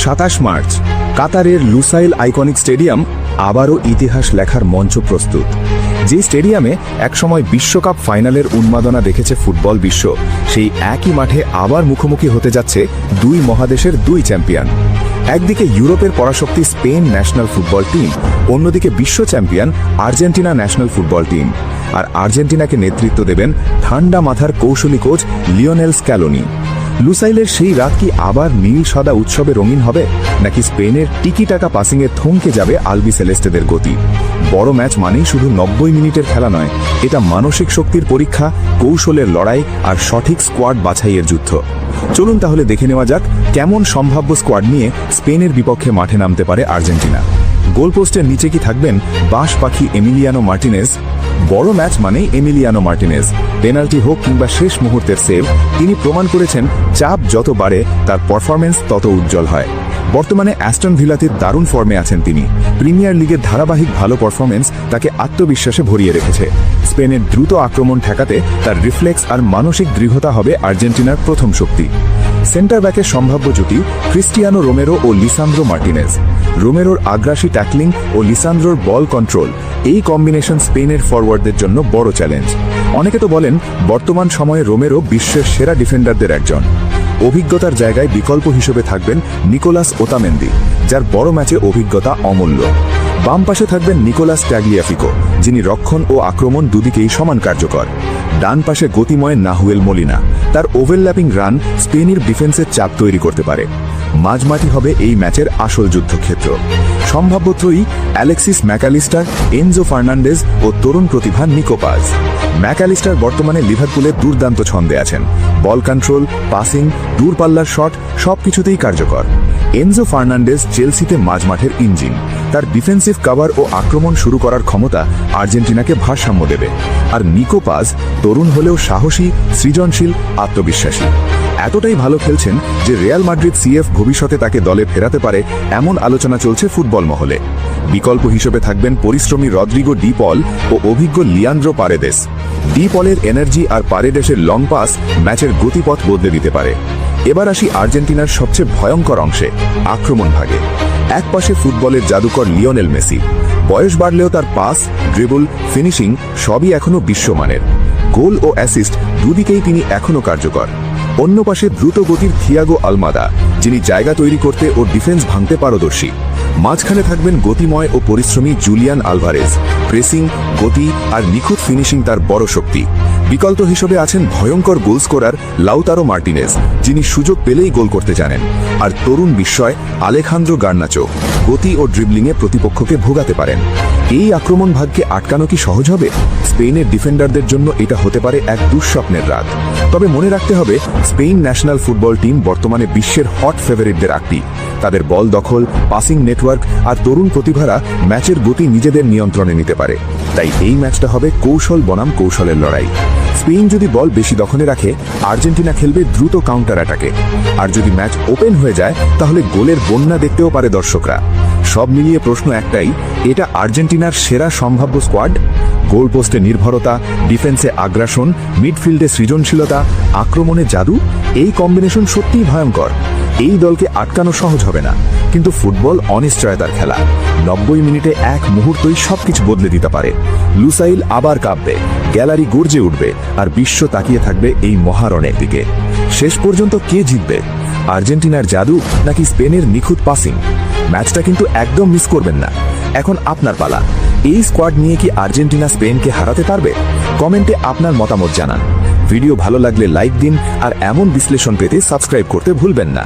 27 March কাতারের Lusail iconic stadium আবারও ইতিহাস লেখার মঞ্চ প্রস্তুত। যে স্টেডিয়ামে একসময় বিশ্বকাপ ফাইনালের উন্মাদনা দেখেছে ফুটবল বিশ্ব, সেই একই মাঠে আবার মুখোমুখি হতে যাচ্ছে দুই মহাদেশের দুই চ্যাম্পিয়ন। একদিকে ইউরোপের পরাশক্তি স্পেন ন্যাশনাল ফুটবল টিম, অন্যদিকে বিশ্ব champion Argentina national football team. আর আর্জেন্টিনাকে নেতৃত্ব দেবেন ঠান্ডা মাথার কৌশলী কোচ লিওনেল স্ক্যালোনি। লুসাইলের সেই রাত কি আবার নীল সাদা উৎসবে রঙিন হবে, নাকি স্পেনের টিকি টাকা পাসিংয়ে থমকে যাবে আলবি সেলেস্টেদের গতি? বড় ম্যাচ মানেই শুধু 90 মিনিটের খেলা নয়, এটা মানসিক শক্তির পরীক্ষা, কৌশলের লড়াই আর সঠিক স্কোয়াড বাছাইয়ের যুদ্ধ। চলুন তাহলে দেখে নেওয়া যাক কেমন সম্ভাব্য স্কোয়াড নিয়ে স্পেনের বিপক্ষে মাঠে নামতে পারে আর্জেন্টিনা। গোলপোস্টের নিচে কি থাকবেন বাঁশ পাখি এমিলিয়ানো মার্টিনেজ? বড় ম্যাচ মানেই এমিলিয়ানো মার্টিনেজ। পেনাল্টি হোক কিংবা শেষ মুহূর্তের সেভ, তিনি প্রমাণ করেছেন চাপ যত বাড়ে তার পারফরম্যান্স তত উজ্জ্বল হয়। বর্তমানে অ্যাস্টন ভিলাতে দারুণ ফর্মে আছেন তিনি। প্রিমিয়ার লিগের ধারাবাহিক ভালো পারফরম্যান্স তাকে আত্মবিশ্বাসে ভরিয়ে রেখেছে। স্পেনের দ্রুত আক্রমণ ঠেকাতে তার রিফ্লেক্স আর মানসিক দৃঢ়তা হবে আর্জেন্টিনার প্রথম শক্তি। সেন্টার ব্যাকের সম্ভাব্য জুটি ক্রিস্টিয়ানো রোমেরো ও লিসান্দ্রো মার্টিনেজ। রোমেরোর আগ্রাসী ট্যাকলিং ও লিসান্দ্রোর বল কন্ট্রোল, এই কম্বিনেশন স্পেনের ফরওয়ার্ডদের জন্য বড় চ্যালেঞ্জ। অনেকে তো বলেন বর্তমান সময়ে রোমেরো বিশ্বের সেরা ডিফেন্ডারদের একজন। অভিজ্ঞতার জায়গায় বিকল্প হিসেবে থাকবেন নিকোলাস ওতামেন্দি, যার বড় ম্যাচে অভিজ্ঞতা অমূল্য। বাম পাশে থাকবেন নিকোলাস ট্যাগলিয়াফিকো, যিনি রক্ষণ ও আক্রমণ দুদিকেই সমান কার্যকর। ডান পাশে গতিময় নাহুয়েল মলিনা, তার ওভারল্যাপিং রান স্পেনের ডিফেন্সের চাপ তৈরি করতে পারে। মাঝমাঠি হবে এই ম্যাচের আসল যুদ্ধক্ষেত্র। সম্ভাব্য ত্রয়ী অ্যালেক্সিস ম্যাকালিস্টার, এনজো ফার্নান্ডেজ ও তরুণ প্রতিভা নিকো পাজ। ম্যাকালিস্টার বর্তমানে লিভারপুলের দুর্দান্ত ছন্দে আছেন। বল কন্ট্রোল, পাসিং, দূরপাল্লার শট সবকিছুতেই কার্যকর। এনজো ফার্নান্ডেজ চেলসিতে মাঝমাঠের ইঞ্জিন। তার ডিফেন্সিভ কভার ও আক্রমণ শুরু করার ক্ষমতা আর্জেন্টিনাকে ভারসাম্য দেবে। আর নিকো পাজ তরুণ হলেও সাহসী, সৃজনশীল, আত্মবিশ্বাসী। এতটাই ভালো খেলছেন যে রিয়াল মাদ্রিদ সিএফ ভবিষ্যতে তাকে দলে ফেরাতে পারে, এমন আলোচনা চলছে ফুটবল মহলে। বিকল্প হিসেবে থাকবেন পরিশ্রমী রদ্রিগো ডি পল ও অভিজ্ঞ লিয়ান্দ্রো পারেদেস। ডি পলের এনার্জি আর পারেডেসের লং পাস ম্যাচের গতিপথ বদলে দিতে পারে। এবার আসি আর্জেন্টিনার সবচেয়ে ভয়ঙ্কর অংশে, আক্রমণ ভাগে। এক পাশে ফুটবলের জাদুকর লিওনেল মেসি। বয়স বাড়লেও তার পাস, ড্রিবল, ফিনিশিং সবই এখনও বিশ্বমানের। গোল ও অ্যাসিস্ট দুদিকেই তিনি এখনও কার্যকর। অন্য পাশে দ্রুত গতির থিয়াগো আলমাদা, যিনি জায়গা তৈরি করতে ও ডিফেন্স ভাঙতে পারদর্শী। মাঝখানে থাকবেন গতিময় ও পরিশ্রমী জুলিয়ান আলভারেজ। প্রেসিং, গতি আর নিখুঁত ফিনিশিং তার বড় শক্তি। বিকল্প হিসেবে আছেন ভয়ঙ্কর গোল স্কোরার লাউতারো মার্টিনেজ, যিনি সুযোগ পেলেই গোল করতে জানেন। আর তরুণ বিস্ময় আলেখান্দ্রো গার্নাচো, গতি ও ড্রিবলিংয়ে প্রতিপক্ষকে ভোগাতে পারেন। এই আক্রমণ ভাগকে আটকানো কি সহজ হবে? স্পেনের ডিফেন্ডারদের জন্য এটা হতে পারে এক দুঃস্বপ্নের রাত। তবে মনে রাখতে হবে, স্পেন ন্যাশনাল ফুটবল টিম বর্তমানে বিশ্বের হট ফেভারিটদের একটি। তাদের বল দখল, পাসিং নেটওয়ার্ক আর তরুণ প্রতিভারা ম্যাচের গতি নিজেদের নিয়ন্ত্রণে নিতে পারে। তাই এই ম্যাচটা হবে কৌশল বনাম কৌশলের লড়াই। স্পেন যদি বল বেশি দখলে রাখে, আর্জেন্টিনা খেলবে দ্রুত কাউন্টার অ্যাটাকে। আর যদি ম্যাচ ওপেন হয়ে যায়, তাহলে গোলের বন্যা দেখতেও পারে দর্শকরা। সব মিলিয়ে প্রশ্ন একটাই, এটা আর্জেন্টিনার সেরা সম্ভাব্য স্কোয়াড? গোলপোস্টে নির্ভরতা, ডিফেন্সে আগ্রাসন, মিডফিল্ডে সৃজনশীলতা, আক্রমণে জাদু, এই কম্বিনেশন সত্যিই ভয়ঙ্কর। এই দলকে আটকানো সহজ হবে না, কিন্তু ফুটবল অনিশ্চয়তার খেলা। 90 মিনিটে এক মুহূর্তই সবকিছু বদলে দিতে পারে। লুসাইল আবার কাঁপবে, গ্যালারি গর্জে উঠবে, আর বিশ্ব তাকিয়ে থাকবে এই মহারণের দিকে। শেষ পর্যন্ত কে জিতবে? আর্জেন্টিনার জাদু নাকি স্পেনের নিখুঁত পাসিং? ম্যাচটা কিন্তু একদম মিস করবেন না। এখন আপনার পালা। এই স্কোয়াড নিয়ে কি আর্জেন্টিনা স্পেনকে হারাতে পারবে? কমেন্টে আপনার মতামত জানান। ভিডিও ভালো লাগলে লাইক দিন, আর এমন বিশ্লেষণ পেতে সাবস্ক্রাইব করতে ভুলবেন না।